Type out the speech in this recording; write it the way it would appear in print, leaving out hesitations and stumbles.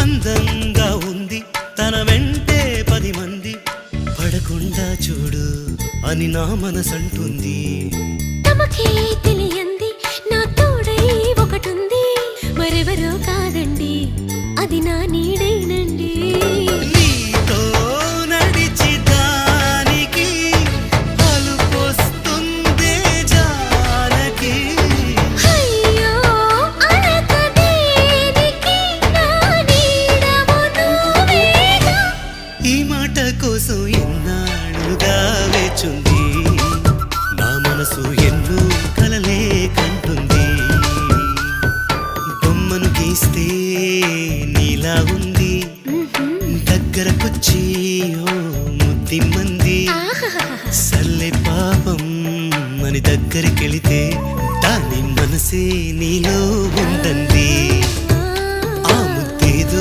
అందంగా ఉంది తన వెంటే 10 మంది పడకుండా చూడు అని నా మనసంటుంది. తమకే తెలియంది నా తోడై ఒకటుంది, మరెవరో కాదండి అది నా నీడైనండి. నీతో నడిచి దానికి అలుపొస్తుందే జానకి. అయ్యో అనక దేనికి నా నీడవు నువ్వేగా. ఈ మాట కోసం ఎన్నాళ్ళుగా వేచుంది నా మనసు, ఎన్నో కలలే కంటుంది. బొమ్మను గీస్తే నీలా ఉంది, దగ్గరకొచ్చి ఓ ముద్దిమ్మంది. సల్లే పాపం అని దగ్గరికెళితే దాని మనసే నీలో ఉందంది.